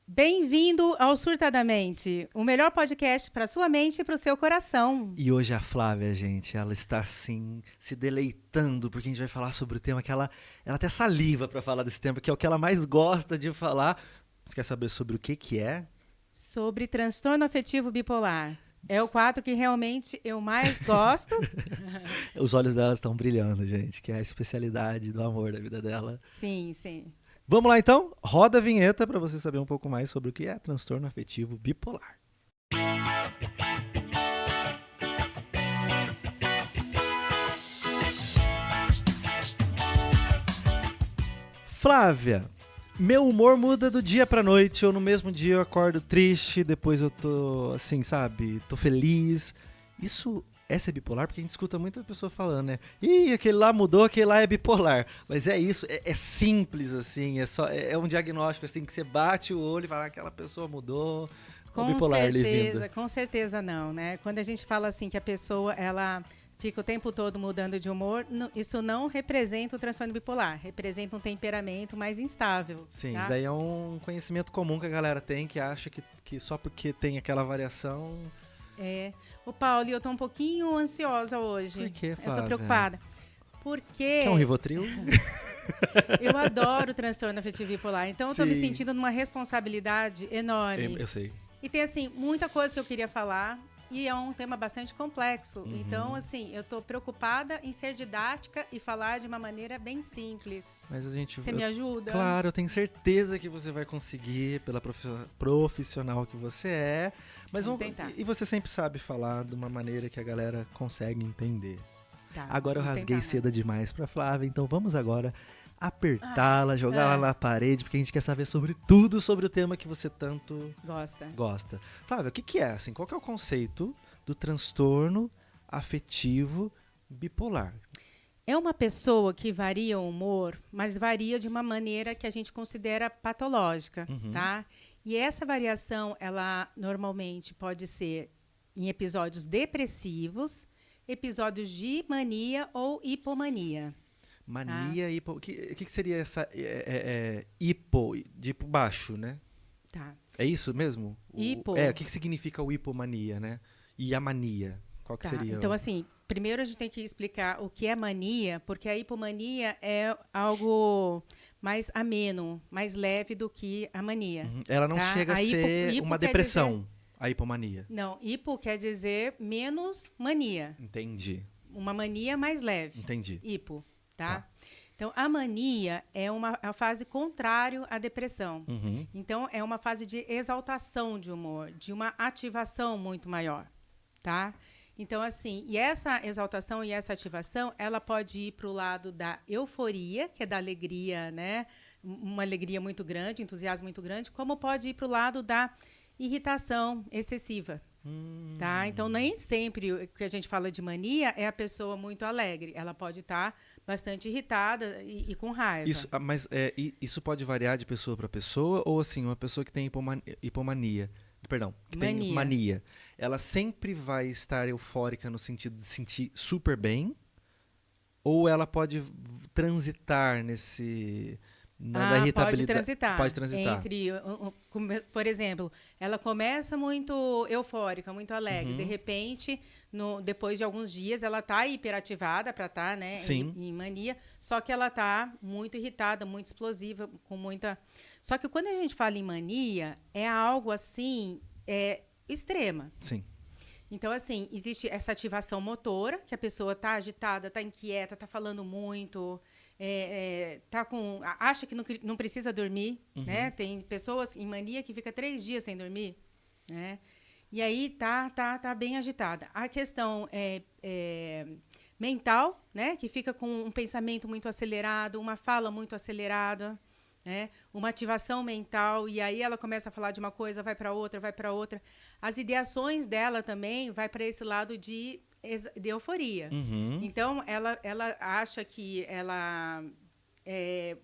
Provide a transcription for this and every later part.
Bem-vindo ao Surtadamente, o melhor podcast para sua mente e para o seu coração. E hoje a Flávia, gente, ela está assim, se deleitando, porque a gente vai falar sobre o tema que ela até saliva para falar desse tema, que é o que ela mais gosta de falar. Você quer saber sobre o que é? Sobre transtorno afetivo bipolar. É o quadro que realmente eu mais gosto. Os olhos dela estão brilhando, gente, que é a especialidade do amor da vida dela. Sim, sim. Vamos lá então? Roda a vinheta para você saber um pouco mais sobre o que é transtorno afetivo bipolar. Flávia, meu humor muda do dia pra noite, ou no mesmo dia eu acordo triste, depois eu tô assim, sabe, tô feliz. Isso é ser bipolar? Porque a gente escuta muita pessoa falando, né? Ih, aquele lá mudou, aquele lá é bipolar. Mas é isso, é simples assim, é um diagnóstico assim que você bate o olho e fala, aquela pessoa mudou, o bipolar ali vindo. Com certeza não, né? Quando a gente fala assim que a pessoa, ela fica o tempo todo mudando de humor, isso não representa o transtorno bipolar, representa um temperamento mais instável. Sim, Tá? isso daí é um conhecimento comum que a galera tem, que acha que só porque tem aquela variação... Ô, Paulo, eu tô um pouquinho ansiosa hoje. Por que, Eu tô Flávia? preocupada. Porque Quer um Rivotril? eu adoro transtorno afetivo bipolar. Então, eu tô me Sim. sentindo numa responsabilidade enorme. Eu sei. E tem, assim, muita coisa que eu queria falar. E é um tema bastante complexo. Uhum. Então, assim, eu tô preocupada em ser didática e falar de uma maneira bem simples. Mas a gente... Você me ajuda? Claro, eu tenho certeza que você vai conseguir, pela profissional que você é. Mas Vamos tentar. E você sempre sabe falar de uma maneira que a galera consegue entender. Tá, Agora eu vamos rasguei tentar seda mais. demais pra Flávia, então vamos agora apertá-la, jogá-la na parede, porque a gente quer saber sobre tudo sobre o tema que você tanto gosta. Flávia, o que é, assim, qual que é o conceito do transtorno afetivo bipolar? É uma pessoa que varia o humor, mas varia de uma maneira que a gente considera patológica, tá? E essa variação, ela normalmente pode ser em episódios depressivos, episódios de mania ou hipomania. Mania, hipo... O que seria essa hipo, de baixo, né? Tá. É isso mesmo? Hipo. O que significa o hipomania, né? E a mania? Qual que seria? Então, assim, primeiro a gente tem que explicar o que é mania, porque a hipomania é algo mais ameno, mais leve do que a mania. Ela não chega a ser hipo uma depressão, a hipomania. Não, hipo quer dizer menos mania. Entendi. Uma mania mais leve. Entendi. Hipo, tá? Então, a mania é a fase contrária à depressão. Então, é uma fase de exaltação de humor, de uma ativação muito maior, tá? Então, assim, e essa exaltação e essa ativação, ela pode ir para o lado da euforia, que é da alegria, né? Uma alegria muito grande, entusiasmo muito grande, como pode ir para o lado da irritação excessiva. Tá? Então, nem sempre o que a gente fala de mania é a pessoa muito alegre. Ela pode estar bastante irritada e com raiva. Isso pode variar de pessoa para pessoa, ou assim, uma pessoa que tem hipomania, perdão, que tem mania, ela sempre vai estar eufórica no sentido de sentir super bem, ou ela pode transitar da irritabilidade? Pode transitar. Pode transitar. Por exemplo, ela começa muito eufórica, muito alegre. De repente, depois de alguns dias, ela está hiperativada para estar, né, em mania, só que ela está muito irritada, muito explosiva, com muita... Só que quando a gente fala em mania, é algo assim, extrema. Sim. Então, assim, existe essa ativação motora, que a pessoa está agitada, está inquieta, está falando muito... acha que não precisa dormir, né? Tem pessoas em mania que fica 3 dias sem dormir, né? E aí tá bem agitada. A questão mental, né? Que fica com um pensamento muito acelerado, uma fala muito acelerada, né? Uma ativação mental, e aí ela começa a falar de uma coisa, vai para outra, vai para outra. As ideações dela também vai para esse lado de euforia. Então, ela acha que ela,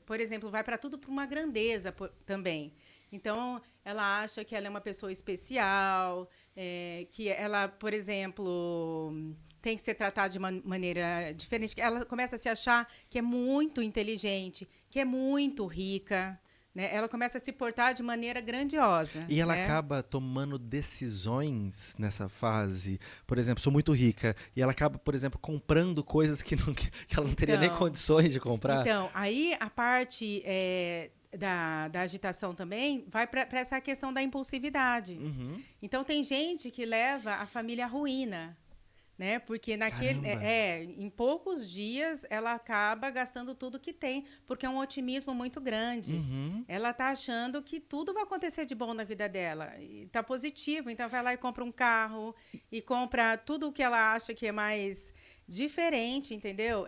por exemplo, vai para tudo para uma grandeza também. Então, ela acha que ela é uma pessoa especial, que ela, por exemplo, tem que ser tratada de uma maneira diferente. Ela começa a se achar que é muito inteligente, que é muito rica, né? Ela começa a se portar de maneira grandiosa. E ela né? acaba tomando decisões nessa fase. Por exemplo, sou muito rica. E ela acaba, por exemplo, comprando coisas que ela não teria nem condições de comprar. Então, aí a parte da agitação também vai para essa questão da impulsividade. Uhum. Então, tem gente que leva a família à ruína. Né? Porque em poucos dias ela acaba gastando tudo que tem, porque é um otimismo muito grande. Uhum. Ela está achando que tudo vai acontecer de bom na vida dela. Está positivo, então vai lá e compra um carro e compra tudo o que ela acha que é mais diferente, entendeu?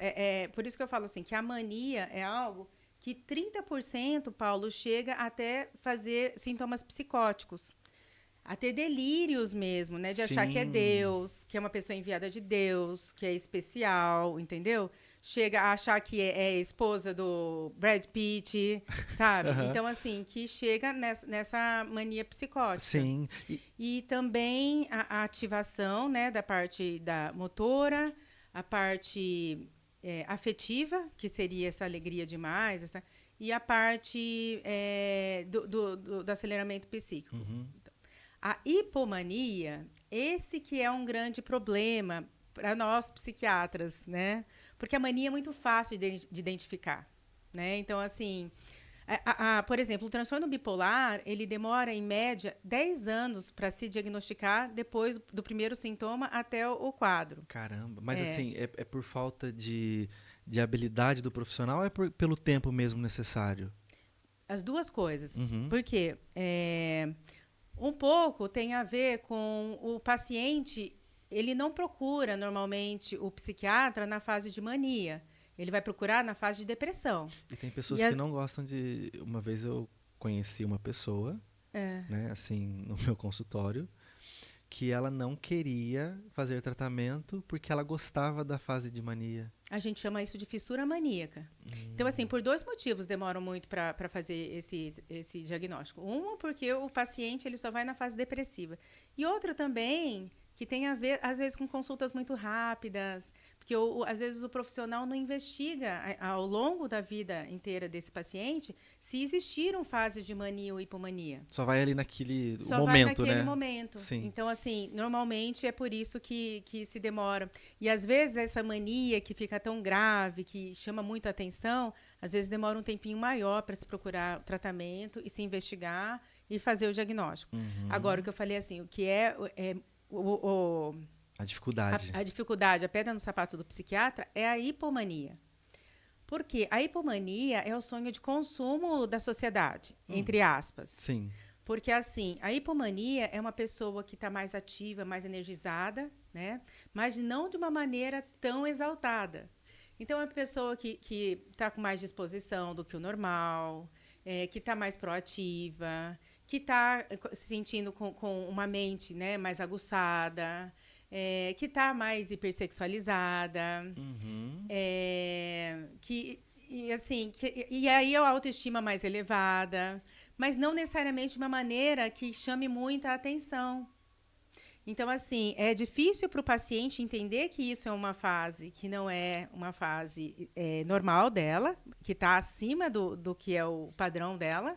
Por isso que eu falo assim, que a mania é algo que 30%, Paulo, chega até fazer sintomas psicóticos. A ter delírios mesmo, né? De achar que é Deus, que é uma pessoa enviada de Deus, que é especial, entendeu? Chega a achar que é esposa do Brad Pitt, sabe? Uhum. Então, assim, que chega nessa mania psicótica. Sim. E também a ativação, né? Da parte da motora, a parte afetiva, que seria essa alegria demais, e a parte do aceleramento psíquico. Uhum. A hipomania, esse que é um grande problema para nós psiquiatras, né? Porque a mania é muito fácil de identificar, né? Então, assim, por exemplo, o transtorno bipolar, ele demora, em média, 10 anos para se diagnosticar depois do primeiro sintoma até o quadro. Caramba, mas assim, é por falta de habilidade do profissional ou é pelo tempo mesmo necessário? As duas coisas. Uhum. Porque um pouco tem a ver com o paciente, ele não procura normalmente o psiquiatra na fase de mania. Ele vai procurar na fase de depressão. E tem pessoas que não gostam de... Uma vez eu conheci uma pessoa, né, assim, no meu consultório, que ela não queria fazer tratamento porque ela gostava da fase de mania. A gente chama isso de fissura maníaca. Então, assim, por 2 motivos demoram muito para fazer esse diagnóstico. Um, porque o paciente ele só vai na fase depressiva. E outra também, que tem a ver, às vezes, com consultas muito rápidas, porque, às vezes, o profissional não investiga ao longo da vida inteira desse paciente se existiram fases de mania ou hipomania. Só vai ali naquele Só momento, vai naquele né? momento. Sim. Então, assim, normalmente é por isso que se demora. E, às vezes, essa mania que fica tão grave, que chama muito a atenção, às vezes demora um tempinho maior para se procurar o tratamento e se investigar e fazer o diagnóstico. Uhum. Agora, o que eu falei assim, o que a dificuldade. A dificuldade, a pedra no sapato do psiquiatra é a hipomania. Por quê? A hipomania é o sonho de consumo da sociedade, entre aspas. Sim. Porque, assim, a hipomania é uma pessoa que está mais ativa, mais energizada, né? Mas não de uma maneira tão exaltada. Então, é uma pessoa que está com mais disposição do que o normal, que está mais proativa, que está se sentindo com uma mente, né, mais aguçada, que está mais hipersexualizada, Uhum. E aí a autoestima mais elevada, mas não necessariamente de uma maneira que chame muita atenção. Então, assim, é difícil para o paciente entender que isso é uma fase que não é uma fase normal dela, que está acima do que é o padrão dela.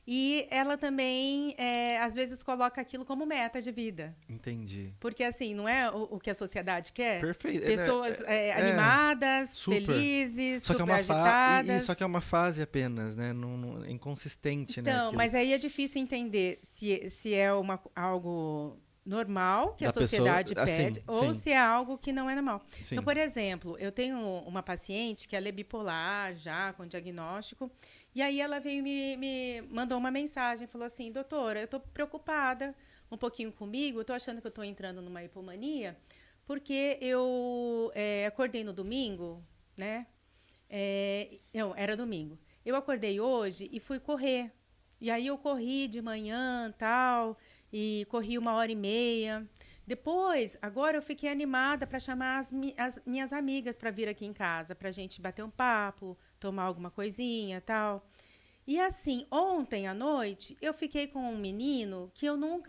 E ela também, às vezes, coloca aquilo como meta de vida. Entendi. Porque, assim, não é o que a sociedade quer? Perfeito. Pessoas animadas, super. felizes, só super agitadas. Só que é uma fase apenas, né? É inconsistente, né? Então, mas aí é difícil entender se é algo normal que a sociedade pede ou se é algo que não é normal. Sim. Então, por exemplo, eu tenho uma paciente que ela é bipolar já, com diagnóstico, e aí ela veio me mandou uma mensagem, falou assim, doutora, eu estou preocupada um pouquinho comigo, eu estou achando que eu estou entrando numa hipomania, porque eu acordei no domingo, né? Não, era domingo. Eu acordei hoje e fui correr. E aí eu corri de manhã, tal, e corri 1h30. Depois, agora eu fiquei animada para chamar as minhas amigas para vir aqui em casa, para a gente bater um papo, tomar alguma coisinha, tal. E assim, ontem à noite, eu fiquei com um menino que eu não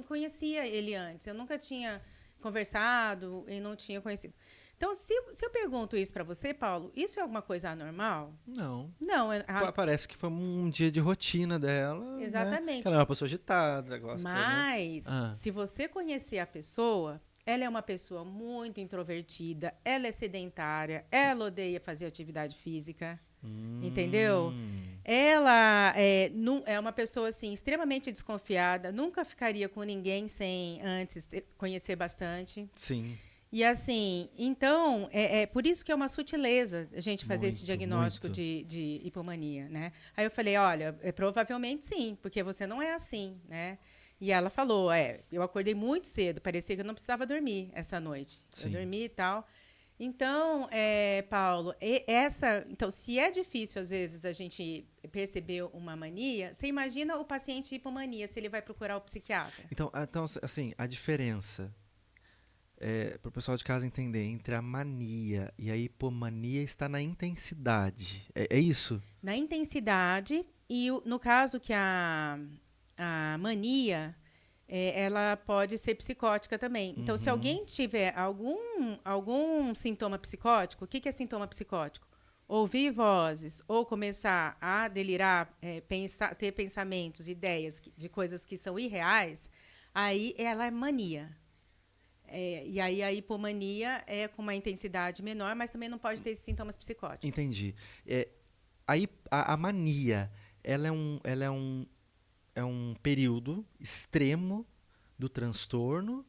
conhecia ele antes, eu nunca tinha conversado e não tinha conhecido. Então, se eu pergunto isso para você, Paulo, isso é alguma coisa anormal? Não. Não. Parece que foi um dia de rotina dela, né? Exatamente. Que ela é uma pessoa agitada, gosta, Mas, né? se você conhecer a pessoa, ela é uma pessoa muito introvertida, ela é sedentária, ela odeia fazer atividade física, entendeu? Ela é uma pessoa, assim, extremamente desconfiada, nunca ficaria com ninguém sem antes conhecer bastante. Sim. E assim, então, é por isso que é uma sutileza a gente fazer esse diagnóstico de hipomania, né? Aí eu falei, olha, provavelmente sim, porque você não é assim, né? E ela falou, eu acordei muito cedo, parecia que eu não precisava dormir essa noite. Sim. Eu dormi e tal. Então, Paulo, então, se é difícil, às vezes, a gente perceber uma mania, você imagina o paciente de hipomania, se ele vai procurar o psiquiatra. Então assim, a diferença... para o pessoal de casa entender, entre a mania e a hipomania está na intensidade. É isso? Na intensidade, e no caso que a mania, ela pode ser psicótica também. Então, se alguém tiver algum sintoma psicótico, o que é sintoma psicótico? Ouvir vozes ou começar a delirar, ter pensamentos, ideias de coisas que são irreais, aí ela é mania. E aí a hipomania é com uma intensidade menor, mas também não pode ter esses sintomas psicóticos. Entendi. A mania, ela é um período extremo do transtorno,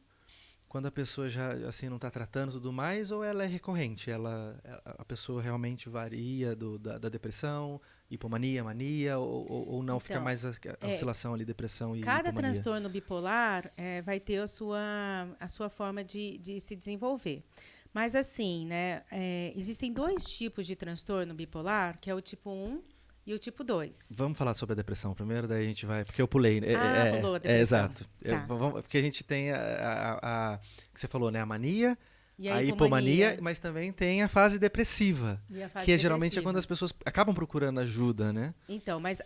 quando a pessoa já assim, não está tratando e tudo mais, ou ela é recorrente? A pessoa realmente varia da depressão, hipomania, mania, ou não, então, fica mais a oscilação ali, depressão e cada hipomania? Transtorno bipolar vai ter a sua forma de se desenvolver. Mas assim, né, existem 2 tipos de transtorno bipolar, que é o tipo 1 e o tipo 2. Vamos falar sobre a depressão primeiro, daí a gente vai... Porque eu pulei. Pulou a depressão. Exato. Tá. Porque a gente tem que você falou, né? A mania, a hipomania, mas também tem a fase depressiva. E a fase que depressiva. Geralmente é quando as pessoas acabam procurando ajuda, né? Então, mas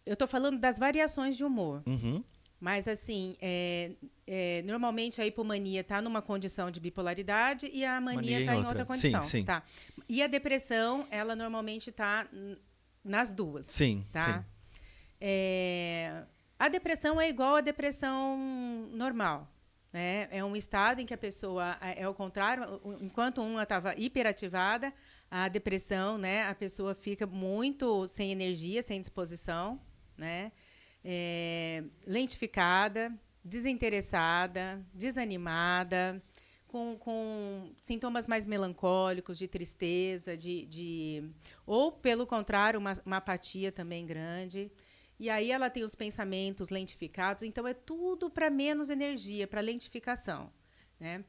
eu estou falando das variações de humor. Uhum. Mas, assim, normalmente a hipomania está numa condição de bipolaridade e a mania está em outra condição. Sim. Tá? E a depressão, ela normalmente está nas duas. Sim, tá? Sim. A depressão é igual à depressão normal. Né? É um estado em que a pessoa é ao contrário. Enquanto uma estava hiperativada, a depressão, né, a pessoa fica muito sem energia, sem disposição, né? Lentificada, desinteressada, desanimada, com sintomas mais melancólicos, de tristeza, ou, pelo contrário, uma apatia também grande. E aí ela tem os pensamentos lentificados, então é tudo para menos energia, para lentificação, né?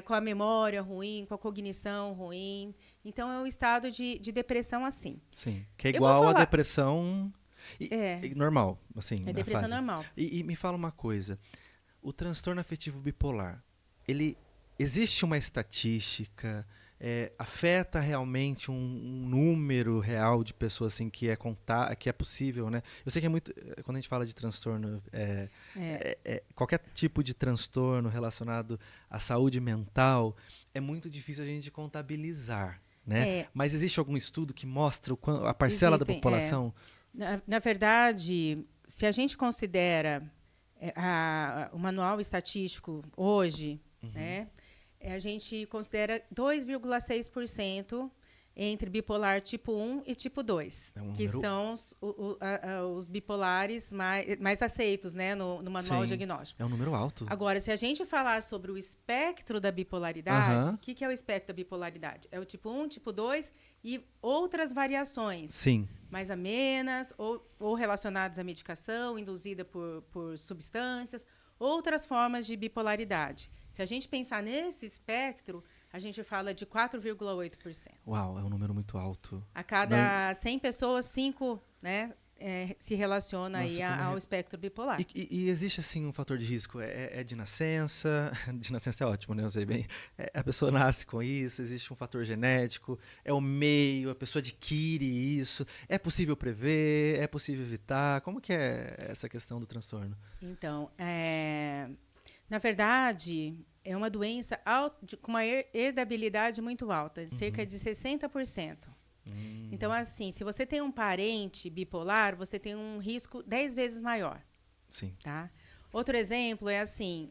Com a memória ruim, com a cognição ruim. Então é um estado de depressão assim. Sim, que é igual a depressão... normal, assim. É depressão normal. E me fala uma coisa. O transtorno afetivo bipolar, existe uma estatística, afeta realmente um número real de pessoas assim, que é possível, né? Eu sei que é muito... Quando a gente fala de transtorno, qualquer tipo de transtorno relacionado à saúde mental, é muito difícil a gente contabilizar, né? Mas existe algum estudo que mostra a parcela da população... Na verdade, se a gente considera o manual estatístico hoje, né, a gente considera 2,6% entre bipolar tipo 1 e tipo 2, que são os bipolares mais aceitos, né, no manual diagnóstico. É um número alto. Agora, se a gente falar sobre o espectro da bipolaridade, o que é o espectro da bipolaridade? É o tipo 1, tipo 2 e outras variações. Sim. Mais amenas, ou relacionadas à medicação, induzida por substâncias, outras formas de bipolaridade. Se a gente pensar nesse espectro, a gente fala de 4,8%. Uau, é um número muito alto. A cada 100 pessoas, 5, né, se relaciona aí ao espectro bipolar. E existe, assim, um fator de risco? É de nascença? De nascença é ótimo, né? Eu sei bem. A pessoa nasce com isso, existe um fator genético, é o meio, a pessoa adquire isso. É possível prever? É possível evitar? Como que é essa questão do transtorno? Então, na verdade... é uma doença com uma herdabilidade muito alta, cerca de 60%. Então, assim, se você tem um parente bipolar, você tem um risco 10 vezes maior. Sim. Tá? Outro exemplo é assim,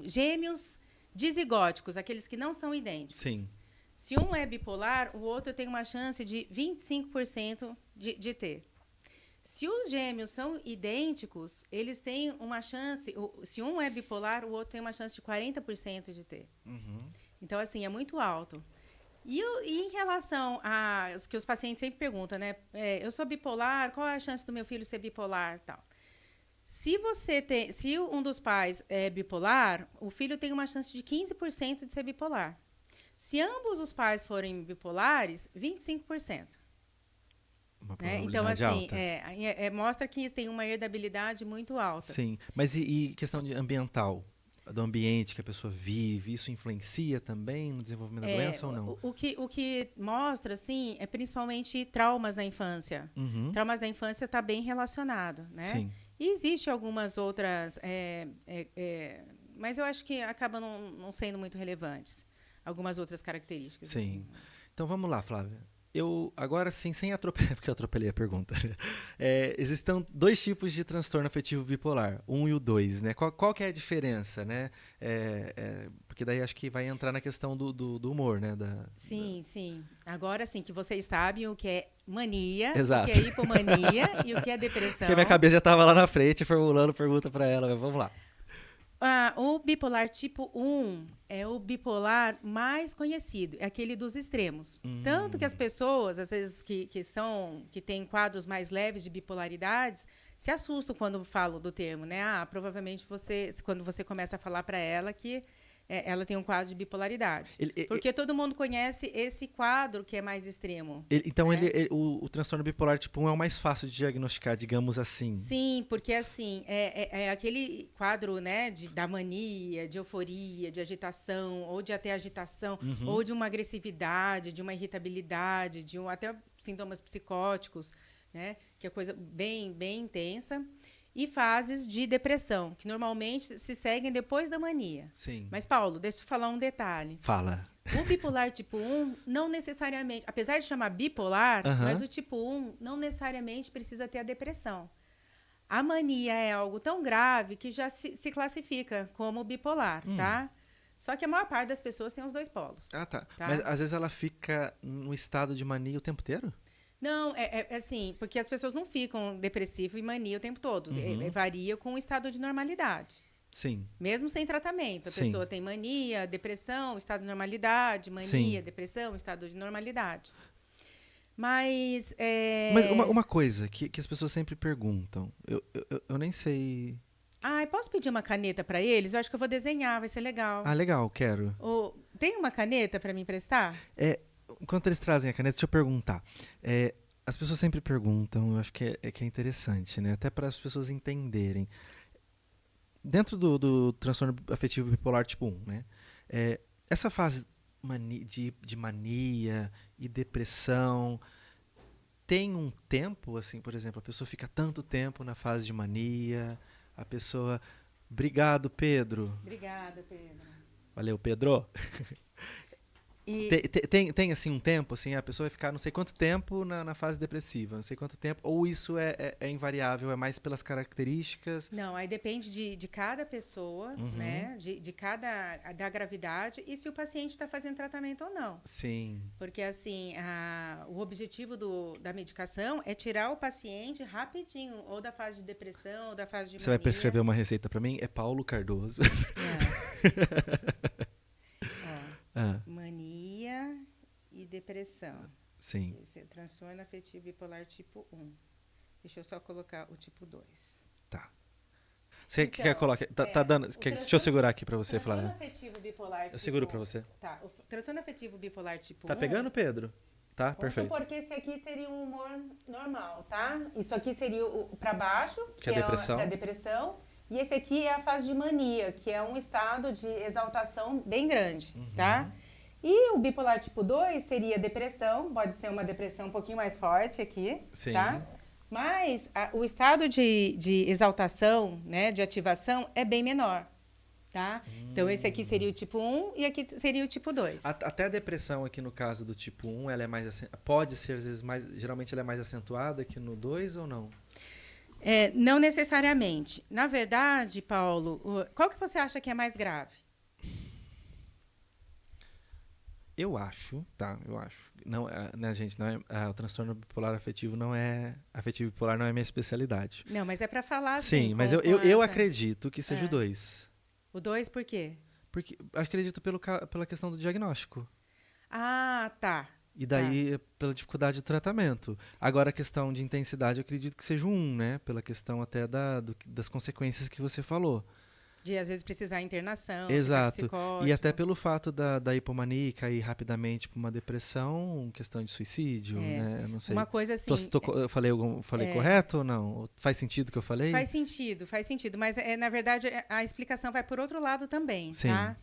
gêmeos dizigóticos, aqueles que não são idênticos. Sim. Se um é bipolar, o outro tem uma chance de 25% de ter. Se os gêmeos são idênticos, eles têm uma chance... Se um é bipolar, o outro tem uma chance de 40% de ter. Então, assim, é muito alto. E em relação a... que os pacientes sempre perguntam, né? Eu sou bipolar, qual é a chance do meu filho ser bipolar? Tal. Se um dos pais é bipolar, o filho tem uma chance de 15% de ser bipolar. Se ambos os pais forem bipolares, 25%. Uma né? probabilidade Então, assim, alta. mostra que tem uma herdabilidade muito alta. Sim, mas e questão de ambiental? Do ambiente que a pessoa vive, isso influencia também no desenvolvimento da doença ou não? O que mostra, assim, é principalmente traumas na infância. Traumas da infância está bem relacionado, né? Sim. E existe algumas outras, mas eu acho que acabam não sendo muito relevantes. Algumas outras características. Sim. Assim. Então vamos lá, Flávia. Eu, agora sim, sem atropelar, porque eu atropelei a pergunta. Existem 2 tipos de transtorno afetivo bipolar, 1 e o 2, né? Qual que é a diferença, né? Porque daí acho que vai entrar na questão do humor, né? Sim. Agora sim, que vocês sabem o que é mania, Exato. o que é hipomania e o que é depressão. Porque a minha cabeça já estava lá na frente formulando pergunta para ela, mas vamos lá. O bipolar tipo 1 é o bipolar mais conhecido, é aquele dos extremos. Tanto que as pessoas, às vezes, que têm quadros mais leves de bipolaridades, se assustam quando falo do termo, né? Provavelmente quando você começa a falar para ela que ela tem um quadro de bipolaridade. Porque todo mundo conhece esse quadro que é mais extremo. Então, o transtorno bipolar tipo 1 é o mais fácil de diagnosticar, digamos assim. Sim, porque assim, é aquele quadro, né, da mania, de euforia, de agitação, ou de até agitação, ou de uma agressividade, de uma irritabilidade, até sintomas psicóticos, né, que é coisa bem, bem intensa. E fases de depressão, que normalmente se seguem depois da mania. Sim. Mas, Paulo, deixa eu falar um detalhe. Fala. O bipolar tipo 1 não necessariamente, apesar de chamar bipolar, mas o tipo 1 não necessariamente precisa ter a depressão. A mania é algo tão grave que já se classifica como bipolar, tá? Só que a maior parte das pessoas tem os 2 polos. Tá. Mas às vezes ela fica no estado de mania o tempo inteiro? Não, assim, porque as pessoas não ficam depressivo e mania o tempo todo. Varia com o estado de normalidade. Sim. Mesmo sem tratamento. A pessoa tem mania, depressão, estado de normalidade, mania, depressão, estado de normalidade. Mas uma coisa que as pessoas sempre perguntam, eu nem sei... posso pedir uma caneta para eles? Eu acho que eu vou desenhar, vai ser legal. Legal, quero. Tem uma caneta para me emprestar? Enquanto eles trazem a caneta, deixa eu perguntar. As pessoas sempre perguntam, eu acho que é interessante, né? Até para as pessoas entenderem. Dentro do transtorno afetivo bipolar tipo 1, né? Essa fase de mania e depressão tem um tempo, assim, por exemplo, a pessoa fica tanto tempo na fase de mania, a pessoa... Obrigado, Pedro. Obrigada, Pedro. Valeu, Pedro. Tem assim um tempo, assim, a pessoa vai ficar não sei quanto tempo na fase depressiva, não sei quanto tempo, ou isso é invariável, é mais pelas características? Não, aí depende de cada pessoa, né, da gravidade e se o paciente está fazendo tratamento ou não. Sim. Porque, assim, o objetivo da medicação é tirar o paciente rapidinho, ou da fase de depressão, ou da fase de mania. Você vai prescrever uma receita para mim? É Paulo Cardoso. Mania e depressão. Sim. Esse é transtorno afetivo bipolar tipo 1. Deixa eu só colocar o tipo 2. Tá. Você quer colocar? Tá dando. Deixa eu segurar aqui para você, Flávia. Transtorno afetivo bipolar tipo 1. Eu seguro para você. Tá. O transtorno afetivo bipolar tipo 1. Tá pegando, Pedro? Tá, perfeito. Porque esse aqui seria um humor normal, tá? Isso aqui seria o para baixo, que é depressão. Para depressão. E esse aqui é a fase de mania, que é um estado de exaltação bem grande, tá? E o bipolar tipo 2 seria depressão, pode ser uma depressão um pouquinho mais forte aqui, tá? Mas o estado de exaltação, né, de ativação, é bem menor, Tá? Então, esse aqui seria o tipo 1 e aqui seria o tipo 2. Até a depressão aqui no caso do tipo 1, ela é mais pode ser às vezes mais, geralmente ela é mais acentuada que no 2 ou não? Não necessariamente. Na verdade, Paulo, qual que você acha que é mais grave? Eu acho. Não, né, gente, não é, o transtorno bipolar afetivo não é... Afetivo bipolar não é minha especialidade. Não, mas é para falar Sim, assim. mas eu acredito que seja o 2. O 2 por quê? Porque acredito pela questão do diagnóstico. Ah, tá. E daí, pela dificuldade do tratamento. Agora, a questão de intensidade, eu acredito que seja o 1, né? Pela questão até das consequências que você falou. De, às vezes, precisar internação, Exato. E até pelo fato da hipomania cair rapidamente para uma depressão, questão de suicídio, né? Eu não sei. Uma coisa assim... Eu falei correto ou não? Faz sentido o que eu falei? Faz sentido. Mas, na verdade, a explicação vai por outro lado também, Sim. tá?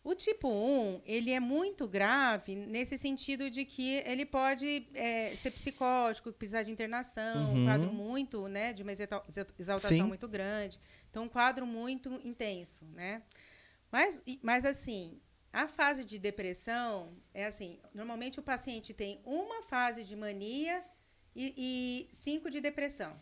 O tipo 1, ele é muito grave nesse sentido de que ele pode ser psicótico, precisar de internação, um quadro muito, né, de uma exaltação Sim. muito grande. Então, um quadro muito intenso, né? Mas, assim, a fase de depressão é assim, normalmente o paciente tem uma fase de mania e 5 de depressão.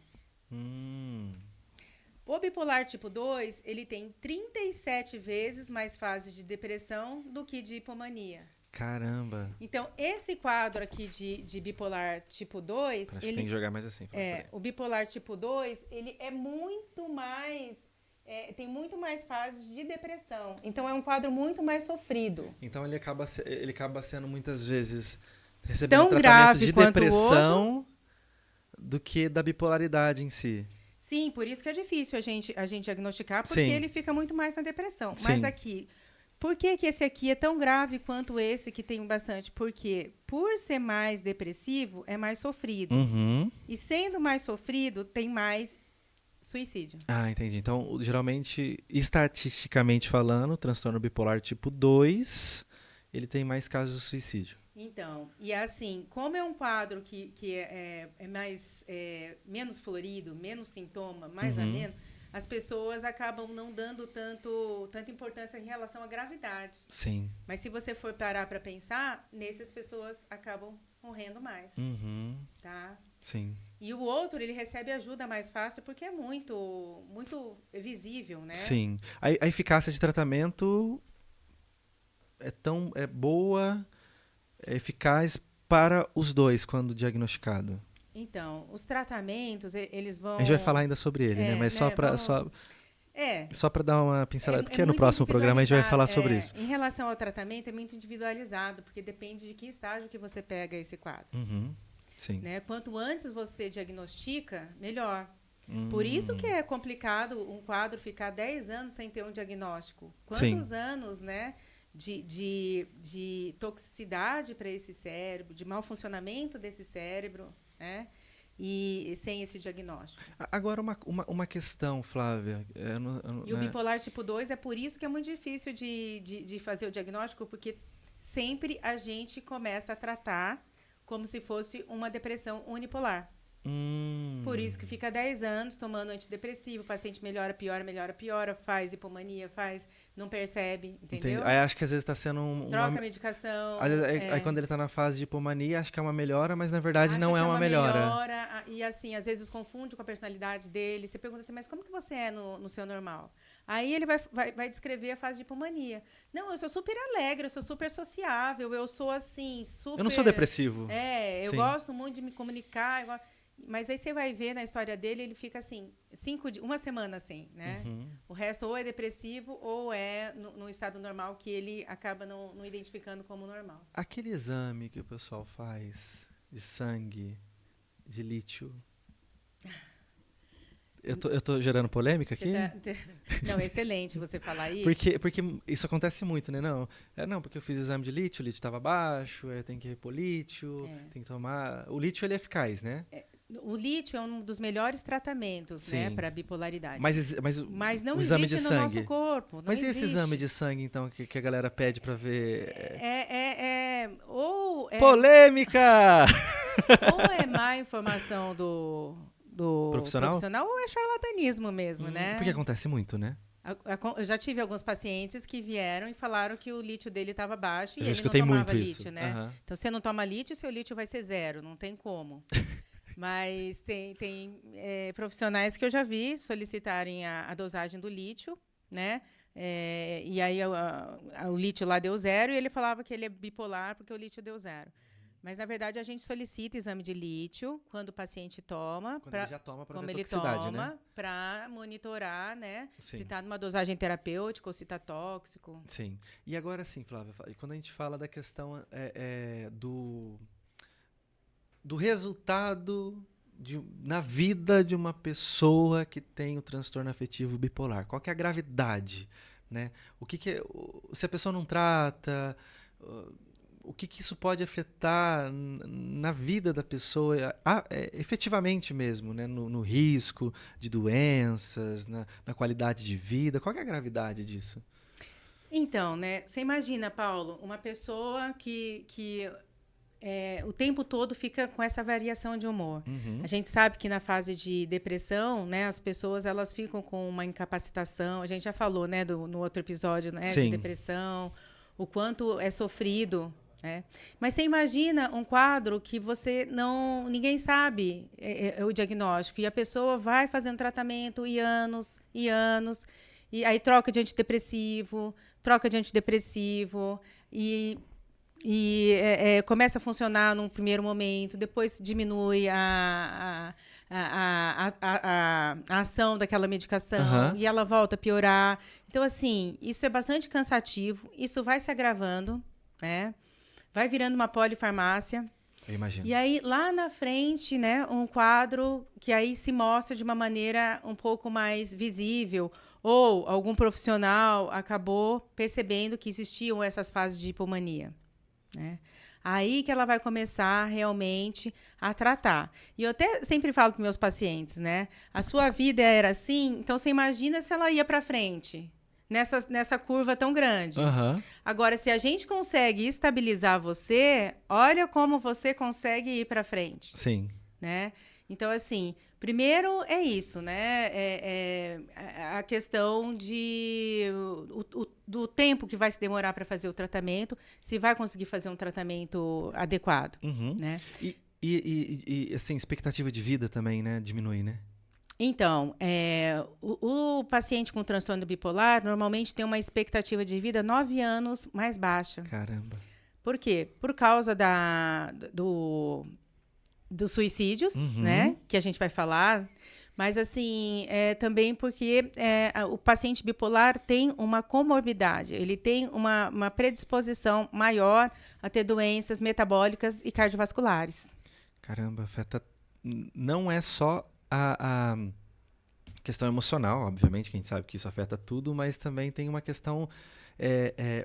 O bipolar tipo 2, ele tem 37 vezes mais fases de depressão do que de hipomania. Caramba. Então, esse quadro aqui de bipolar tipo 2... Acho que tem que jogar mais assim. O bipolar tipo 2, ele é muito mais... tem muito mais fases de depressão. Então, é um quadro muito mais sofrido. Então, ele acaba sendo muitas vezes recebendo tão tratamento grave de quanto depressão do que da bipolaridade em si. Sim, por isso que é difícil a gente diagnosticar, porque Sim. ele fica muito mais na depressão. Sim. Mas aqui, por que esse aqui é tão grave quanto esse que tem bastante? Porque, por ser mais depressivo, é mais sofrido. E sendo mais sofrido, tem mais suicídio. Ah, entendi. Então, geralmente, estatisticamente falando, o transtorno bipolar tipo 2, ele tem mais casos de suicídio. Então, e assim, como é um quadro que é mais menos florido, menos sintoma, mais ameno, as pessoas acabam não dando tanta importância em relação à gravidade. Sim. Mas se você for parar para pensar, nessas pessoas acabam morrendo mais. Tá? Sim. E o outro, ele recebe ajuda mais fácil porque é muito, muito visível, né? Sim. A eficácia de tratamento é boa, é eficaz para os dois quando diagnosticado. Então, os tratamentos, eles vão... A gente vai falar ainda sobre ele, né? Mas só para dar uma pincelada, porque no próximo programa a gente vai falar sobre isso. Em relação ao tratamento, é muito individualizado, porque depende de que estágio que você pega esse quadro. Sim. Né? Quanto antes você diagnostica, melhor. Por isso que é complicado um quadro ficar 10 anos sem ter um diagnóstico. Quantos anos, né, de toxicidade para esse cérebro, de mau funcionamento desse cérebro, né? E sem esse diagnóstico. Agora, uma questão, Flávia. O bipolar tipo 2 é por isso que é muito difícil de fazer o diagnóstico, porque sempre a gente começa a tratar como se fosse uma depressão unipolar. Por isso que fica 10 anos tomando antidepressivo, o paciente melhora, piora, faz hipomania, não percebe, entendeu? Aí acho que às vezes está sendo troca a medicação. Aí quando ele está na fase de hipomania, acho que é uma melhora, mas na verdade não é uma melhora. E assim, às vezes confunde com a personalidade dele. Você pergunta assim, mas como que você é no seu normal? Aí ele vai descrever a fase de hipomania. Não, eu sou super alegre, eu sou super sociável, eu sou assim, super... Eu não sou depressivo. Eu gosto muito de me comunicar, mas aí você vai ver na história dele, ele fica assim, 5 dias, uma semana assim, né? O resto ou é depressivo ou é no estado normal que ele acaba não identificando como normal. Aquele exame que o pessoal faz de sangue, de lítio... Eu tô gerando polêmica aqui? Não, é excelente você falar isso. Porque isso acontece muito, né? Não, porque eu fiz o exame de lítio, o lítio estava baixo, eu tenho que repor lítio, tem que tomar... O lítio, ele é eficaz, né? O lítio é um dos melhores tratamentos, né, para bipolaridade. Mas não o exame existe de no sangue. nosso corpo. Mas e esse exame de sangue, então, que a galera pede para ver? Polêmica! Ou é má informação do profissional ou é charlatanismo mesmo, né? Porque acontece muito, né? Eu já tive alguns pacientes que vieram e falaram que o lítio dele estava baixo e Eu já ele não escutei tomava muito lítio, isso. né? Aham. Então, se você não toma lítio, seu lítio vai ser 0, não tem como. Mas tem profissionais que eu já vi solicitarem a dosagem do lítio, né? E aí o lítio lá deu 0 e ele falava que ele é bipolar porque o lítio deu 0. Mas, na verdade, a gente solicita exame de lítio quando o paciente toma. Quando ele já toma para ver Como a ele toxicidade, né? toma, para monitorar, né? Sim. Se está numa dosagem terapêutica ou se está tóxico. Sim. E agora sim, Flávia, quando a gente fala da questão do resultado na vida de uma pessoa que tem o transtorno afetivo bipolar, qual que é a gravidade, né? Se a pessoa não trata, o que isso pode afetar na vida da pessoa, efetivamente mesmo, né? No risco de doenças, na qualidade de vida, qual que é a gravidade disso? Então, né? Você imagina, Paulo, uma pessoa que o tempo todo fica com essa variação de humor. Uhum. A gente sabe que na fase de depressão, né, as pessoas elas ficam com uma incapacitação. A gente já falou, né, no outro episódio, né, de depressão, o quanto é sofrido, né? Mas você imagina um quadro que ninguém sabe o diagnóstico e a pessoa vai fazendo tratamento e anos e aí troca de antidepressivo e começa a funcionar num primeiro momento, depois diminui a ação daquela medicação e ela volta a piorar. Então, assim, isso é bastante cansativo, isso vai se agravando, né? Vai virando uma polifarmácia. Eu imagino. E aí, lá na frente, né, um quadro que aí se mostra de uma maneira um pouco mais visível, ou algum profissional acabou percebendo que existiam essas fases de hipomania. Né? Aí que ela vai começar realmente a tratar. E eu até sempre falo para meus pacientes, né? A sua vida era assim, então você imagina se ela ia para frente, nessa curva tão grande. Uhum. Agora, se a gente consegue estabilizar você, olha como você consegue ir para frente. Sim. Né? Então, assim, primeiro é isso, né? A questão do tempo que vai se demorar para fazer o tratamento, se vai conseguir fazer um tratamento adequado, né? E assim, expectativa de vida também, né? Diminui, né? Então, o paciente com transtorno bipolar normalmente tem uma expectativa de vida 9 anos mais baixa. Caramba. Por quê? Por causa dos suicídios, né? Que a gente vai falar. Mas, assim, também porque o paciente bipolar tem uma comorbidade. Ele tem uma predisposição maior a ter doenças metabólicas e cardiovasculares. Caramba, afeta... Não é só a questão emocional, obviamente, que a gente sabe que isso afeta tudo, mas também tem uma questão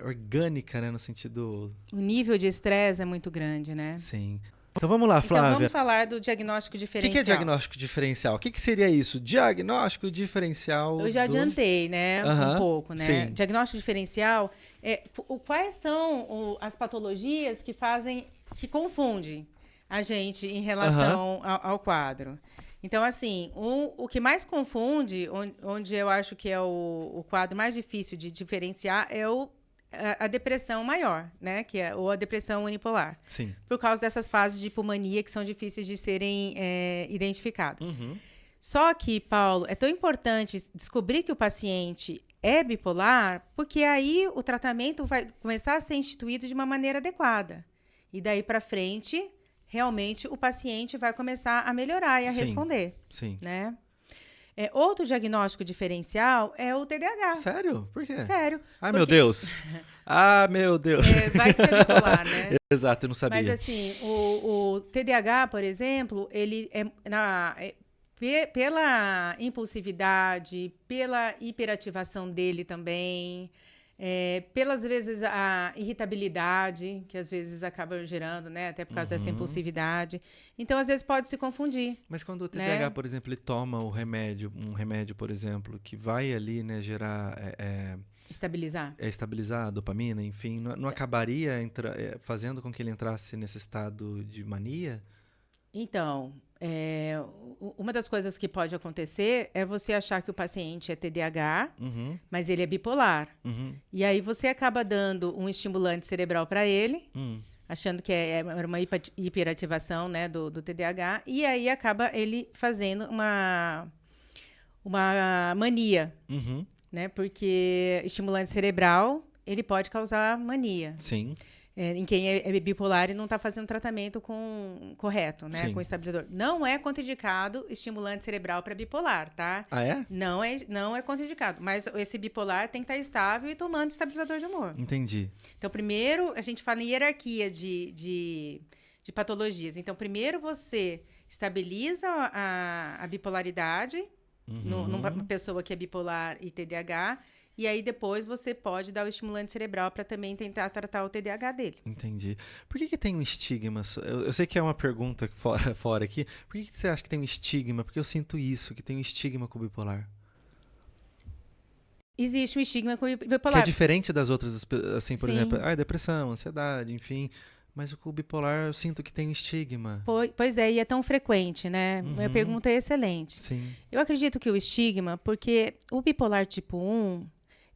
orgânica, né? No sentido... O nível de estresse é muito grande, né? Sim. Então vamos lá, Flávia. Então vamos falar do diagnóstico diferencial. O que é diagnóstico diferencial? O que seria isso? Diagnóstico diferencial. Eu já adiantei, né? Um pouco, né? Sim. Diagnóstico diferencial quais são as patologias que confundem a gente em relação ao quadro. Então, assim, o que mais confunde, onde eu acho que é o quadro mais difícil de diferenciar, é a depressão maior, né? Ou a depressão unipolar. Sim. Por causa dessas fases de hipomania que são difíceis de serem identificadas. Só que, Paulo, é tão importante descobrir que o paciente é bipolar, porque aí o tratamento vai começar a ser instituído de uma maneira adequada. E daí para frente, realmente, o paciente vai começar a melhorar e a responder. Sim. Né? Outro diagnóstico diferencial é o TDAH. Sério? Por quê? Sério. Ai, meu Deus. Meu Deus. Vai ser bipolar, né? Exato, eu não sabia. Mas, assim, o TDAH, por exemplo, ele pela impulsividade, pela hiperativação dele também, pelas vezes a irritabilidade, que às vezes acaba gerando, né? Até por causa dessa impulsividade. Então, às vezes, pode se confundir. Mas quando o TDAH, por exemplo, ele toma um remédio, por exemplo, que vai ali, né, gerar... estabilizar a dopamina, enfim, não acabaria fazendo com que ele entrasse nesse estado de mania? Então, uma das coisas que pode acontecer é você achar que o paciente é TDAH, mas ele é bipolar. E aí você acaba dando um estimulante cerebral para ele, achando que é uma hiperativação, né, do TDAH, e aí acaba ele fazendo uma mania, né? Porque estimulante cerebral, ele pode causar mania. Sim. Em quem é bipolar e não está fazendo tratamento correto, né? Sim. Com estabilizador. Não é contraindicado estimulante cerebral para bipolar, tá? Ah, é? Não é contraindicado. Mas esse bipolar tem que estar estável e tomando estabilizador de humor. Entendi. Então, primeiro, a gente fala em hierarquia de patologias. Então, primeiro você estabiliza a bipolaridade numa pessoa que é bipolar e TDAH. E aí, depois, você pode dar o estimulante cerebral para também tentar tratar o TDAH dele. Entendi. Por que tem um estigma? Eu sei que é uma pergunta fora aqui. Por que você acha que tem um estigma? Porque eu sinto isso, que tem um estigma com o bipolar. Existe um estigma com o bipolar. Que é diferente das outras, assim, por Sim. exemplo, depressão, ansiedade, enfim. Mas com o bipolar eu sinto que tem um estigma. Pois é, e é tão frequente, né? Minha pergunta é excelente. Sim. Eu acredito que o estigma, porque o bipolar tipo 1...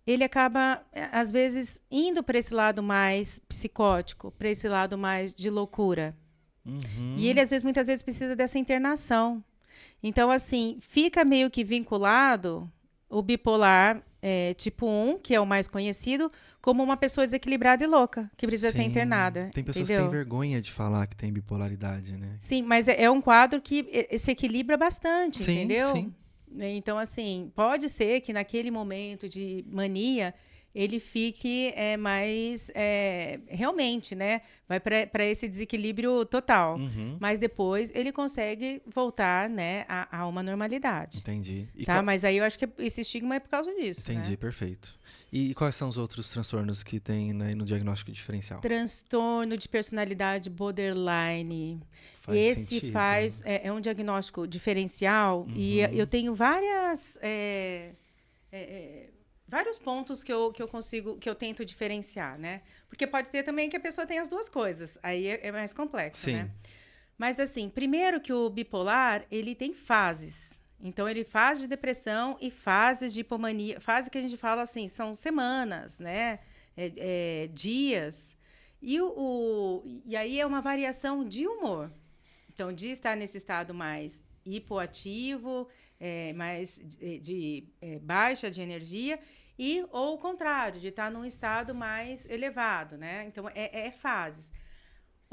ele acaba, às vezes, indo para esse lado mais psicótico, para esse lado mais de loucura. E ele, muitas vezes, precisa dessa internação. Então, assim, fica meio que vinculado o bipolar tipo 1, que é o mais conhecido, como uma pessoa desequilibrada e louca, que precisa ser internada. Tem pessoas que têm vergonha de falar que tem bipolaridade, né? Sim, mas é um quadro que se equilibra bastante, sim, entendeu? Sim. Então, assim, pode ser que naquele momento de mania ele fique mais realmente, né? Vai para esse desequilíbrio total. Mas depois ele consegue voltar, né, a uma normalidade. Entendi. Tá? Mas aí eu acho que esse estigma é por causa disso. Entendi, né? Perfeito. E quais são os outros transtornos que tem, né, no diagnóstico diferencial? Transtorno de personalidade borderline. Esse é um diagnóstico diferencial e eu tenho vários pontos que eu tento diferenciar, né? Porque pode ter também que a pessoa tem as duas coisas. Aí é mais complexo, Sim. né? Mas assim, primeiro que o bipolar, ele tem fases. Então, ele fase de depressão e fases de hipomania. Fase que a gente fala assim, são semanas, né? Dias. E aí é uma variação de humor. Então, de estar nesse estado mais hipoativo, mais de baixa de energia, ou o contrário, de estar num estado mais elevado, né? Então, fases.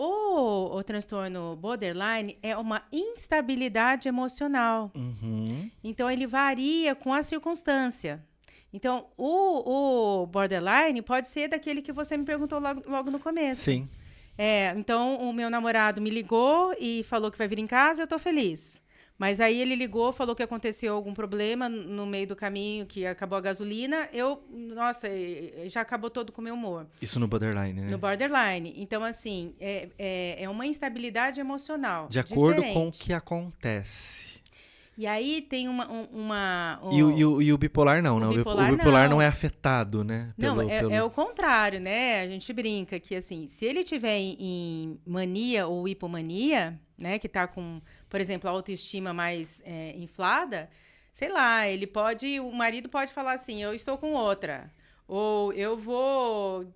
O transtorno borderline é uma instabilidade emocional. Então, ele varia com a circunstância. Então, o borderline pode ser daquele que você me perguntou logo no começo. Sim. Então, o meu namorado me ligou e falou que vai vir em casa, eu estou feliz. Mas aí ele ligou, falou que aconteceu algum problema no meio do caminho, que acabou a gasolina. Já acabou todo com o meu humor. Isso no borderline, né? No borderline. Então, assim, é uma instabilidade emocional. De acordo diferente. com o que acontece. E aí tem E o bipolar não, né? O bipolar não é afetado, né? É o contrário, né? A gente brinca que, assim, se ele tiver em mania ou hipomania, né? Que tá com, por exemplo, a autoestima mais inflada, sei lá, o marido pode falar assim, eu estou com outra. Ou eu vou...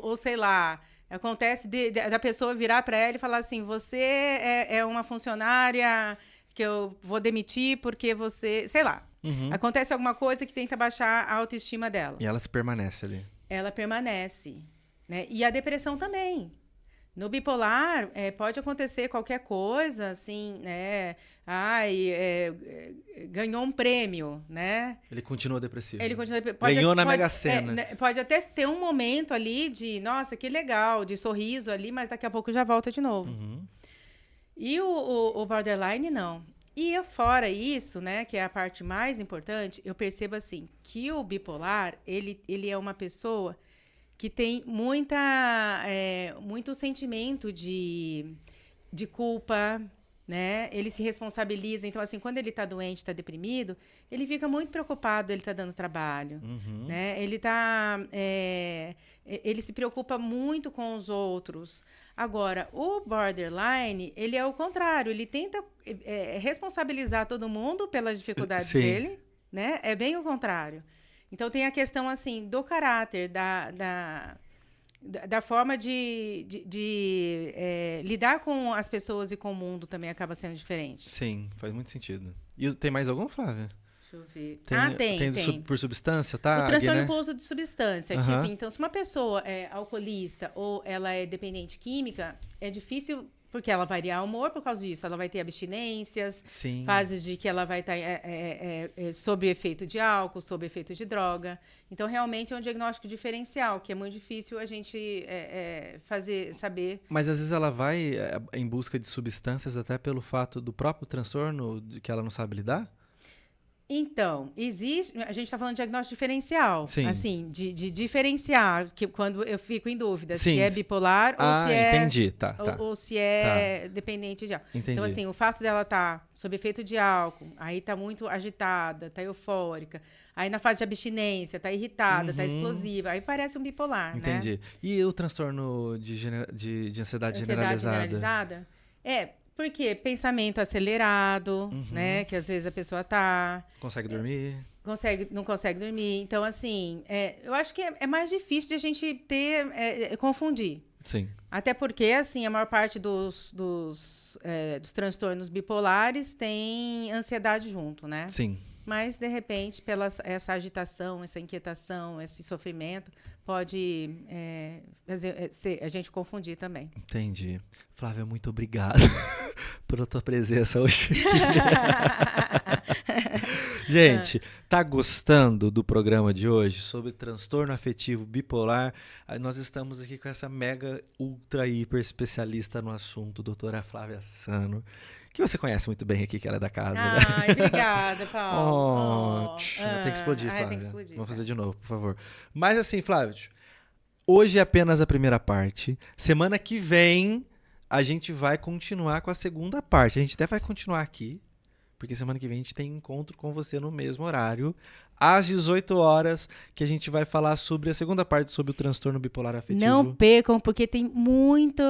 ou sei lá... Acontece da pessoa virar para ela e falar assim, você é uma funcionária que eu vou demitir porque você... Sei lá. Acontece alguma coisa que tenta baixar a autoestima dela. E ela se permanece ali. Ela permanece. Né? E a depressão também. No bipolar, pode acontecer qualquer coisa, assim, né? Ganhou um prêmio, né? Ele continua depressivo. Ganhou na Mega Sena. Pode até ter um momento ali de, nossa, que legal, de sorriso ali, mas daqui a pouco já volta de novo. E o borderline, não. E fora isso, né, que é a parte mais importante, eu percebo, assim, que o bipolar, ele é uma pessoa... que tem muito sentimento de culpa, né? Ele se responsabiliza. Então, assim, quando ele está doente, está deprimido, ele fica muito preocupado, ele está dando trabalho, né? Ele se preocupa muito com os outros. Agora, o borderline, ele é o contrário. Ele tenta responsabilizar todo mundo pelas dificuldades dele, né? É bem o contrário. Então, tem a questão, assim, do caráter, da forma de lidar com as pessoas e com o mundo também acaba sendo diferente. Sim, faz muito sentido. E tem mais algum, Flávia? Deixa eu ver. Tem. Por substância, tá? O transtorno né? por uso de substância. Que, assim, então, se uma pessoa é alcoolista ou ela é dependente química, é difícil, porque ela vai variar o humor por causa disso. Ela vai ter abstinências, fases de que ela vai estar sob efeito de álcool, sob efeito de droga. Então, realmente é um diagnóstico diferencial, que é muito difícil a gente saber. Mas, às vezes, ela vai em busca de substâncias até pelo fato do próprio transtorno de que ela não sabe lidar? Então, a gente está falando de diagnóstico diferencial, assim, de diferenciar, que quando eu fico em dúvida se é bipolar ou se é... entendi, ou se é dependente de álcool. Entendi. Então, assim, o fato dela estar sob efeito de álcool, aí está muito agitada, está eufórica, aí na fase de abstinência, está irritada, está explosiva, aí parece um bipolar, Entendi. né? E o transtorno de ansiedade generalizada? Porque pensamento acelerado, né? Que às vezes a pessoa tá... Consegue dormir? Não consegue dormir. Então, assim, eu acho que é mais difícil de a gente confundir. Sim. Até porque, assim, a maior parte dos transtornos bipolares tem ansiedade junto, né? Sim. Mas, de repente, pela essa agitação, essa inquietação, esse sofrimento, pode a gente confundir também. Entendi. Flávia, muito obrigado pela tua presença hoje. Gente, tá gostando do programa de hoje sobre transtorno afetivo bipolar? Nós estamos aqui com essa mega, ultra, hiper especialista no assunto, doutora Flávia Sano, que você conhece muito bem aqui, que ela é da casa. Ai, né? Obrigada, Paulo. Tem que explodir, Flávia. Tem que explodir. Vamos fazer de novo, por favor. Mas assim, Flávio, hoje é apenas a primeira parte. Semana que vem, a gente vai continuar com a segunda parte. A gente até vai continuar aqui, porque semana que vem a gente tem encontro com você no mesmo horário, às 18 horas, que a gente vai falar sobre a segunda parte, sobre o transtorno bipolar afetivo. Não percam, porque tem muitos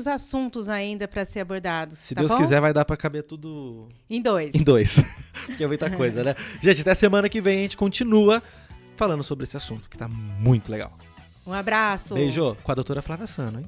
assuntos ainda para ser abordados. Se Deus quiser, vai dar para caber tudo... Em dois. Porque é muita coisa, né? Gente, até semana que vem a gente continua falando sobre esse assunto, que tá muito legal. Um abraço. Beijo com a doutora Flávia Sano, hein?